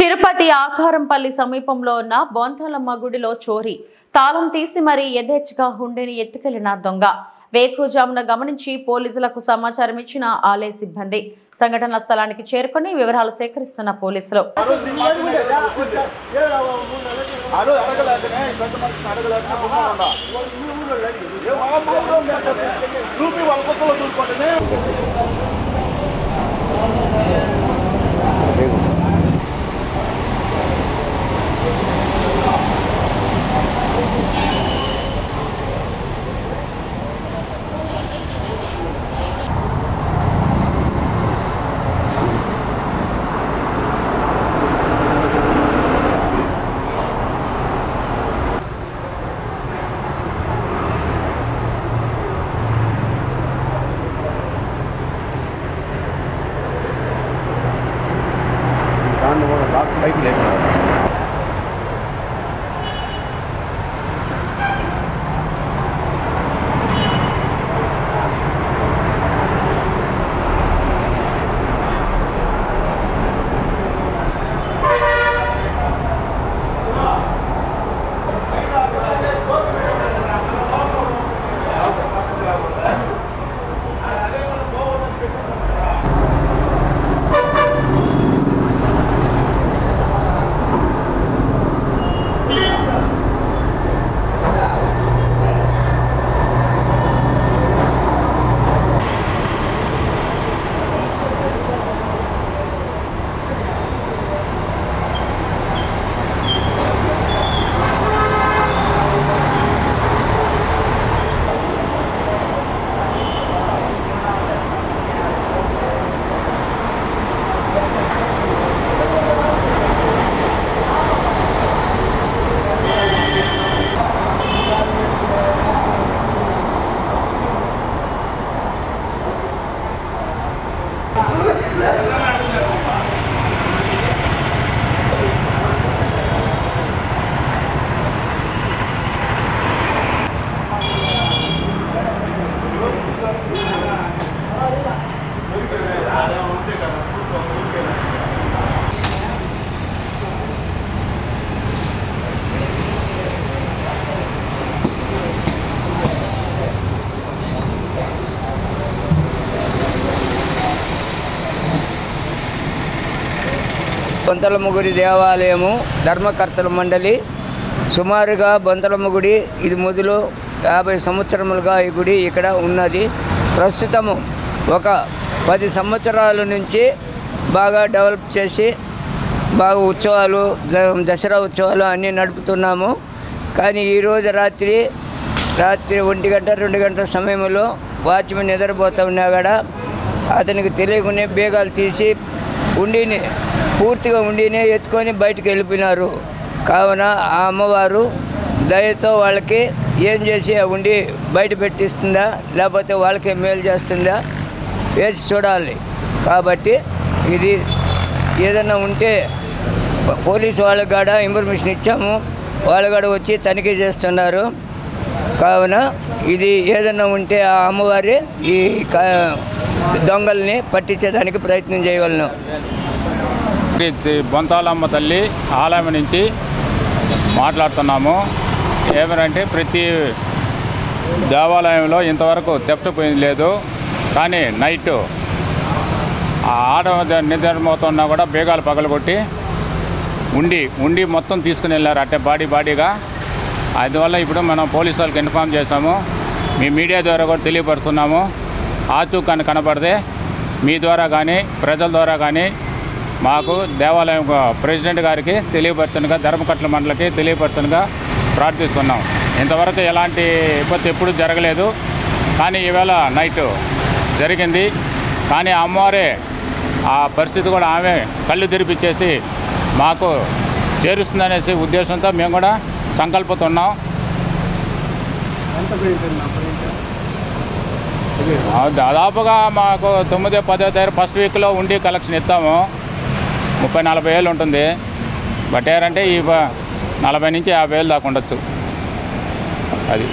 తిరుపతి ఆకారంపల్లి సమీపంలో ఉన్న బొంతాలమ్మ గుడిలో చోరీ తాళం తీసి మరీ యథేచ్ఛగా హుండీని ఎత్తుకెళ్లిన దొంగ వేకుజామున గమనించి పోలీసులకు సమాచారం ఇచ్చిన ఆలయ సిబ్బంది సంఘటన స్థలానికి చేరుకొని వివరాలు సేకరిస్తున్న పోలీసులు बाइक लेकर బొంతలమ్మ గుడి దేవాలయము ధర్మకర్తల మండలి సుమారుగా బొంతలమ్మ గుడి ఇది మొదలు 50 సంవత్సరములుగా ఈ గుడి ఇక్కడ ఉన్నది. ప్రస్తుతము ఒక 10 సంవత్సరాల నుంచి బాగా డెవలప్ చేసి బాగా ఉత్సవాలు దసరా ఉత్సవాలు అన్నీ నడుపుతున్నాము. కానీ ఈరోజు రాత్రి 1 గంట 2 గంటల సమయంలో వాచ్మెన్ నిద్రపోతూ ఉన్నా కూడా అతనికి తెలియకునే బేగాలు తీసి పూర్తిగా ఉండినే ఎత్తుకొని బయటకు వెళ్ళిపోయినారు. కావున ఆ అమ్మవారు దయతో వాళ్ళకి ఏం చేసి ఆ ఉండి బయట పెట్టిస్తుందా లేకపోతే వాళ్ళకే మేలు చేస్తుందా వేసి చూడాలి. కాబట్టి ఇది ఏదన్నా ఉంటే పోలీసు వాళ్ళకి కూడా ఇన్ఫర్మేషన్ ఇచ్చాము, వాళ్ళు కూడా వచ్చి తనిఖీ చేస్తున్నారు. కావున ఇది ఏదన్నా ఉంటే ఆ అమ్మవారి ఈ దొంగల్ని పట్టించేదానికి ప్రయత్నం చేయవలను. బొంతాలమ్మ తల్లి ఆలయం నుంచి మాట్లాడుతున్నాము. ఏమనంటే ప్రతి దేవాలయంలో ఇంతవరకు థెఫ్ట్ పోయింది లేదు. కానీ నైట్ ఆడ నిద్రపోతున్నా కూడా బేగాలు పగలగొట్టి ఉండి మొత్తం తీసుకుని వెళ్ళారు అంటే బాడీగా. అందువల్ల ఇప్పుడు మనం పోలీసు వాళ్ళకి ఇన్ఫామ్ చేసాము, మీ మీడియా ద్వారా కూడా తెలియపరుస్తున్నాము. ఆచూకాన్ని కనపడితే మీ ద్వారా కానీ ప్రజల ద్వారా కానీ మాకు దేవాలయం ప్రెసిడెంట్ గారికి తెలియపరచనుగా ధర్మకర్తల మండలికి తెలియపరచనుగా ప్రార్థిస్తున్నాం. ఇంతవరకు ఎలాంటి విపత్తు ఎప్పుడు జరగలేదు. కానీ ఈవేళ నైట్ జరిగింది. కానీ అమ్మవారే ఆ పరిస్థితి కూడా ఆమె కళ్ళు తెరిపించేసి మాకు చేరుస్తుందనేసి ఉద్దేశంతో మేము కూడా సంకల్పతున్నాం. దాదాపుగా మాకు 9-10 తారీఖు ఫస్ట్ వీక్లో ఉండి కలెక్షన్ ఇస్తాము. 30-40 వేలు ఉంటుంది. బట్ ఏంటంటే ఈ 40 నుంచి 50 వేలు దాకా ఉండొచ్చు. అది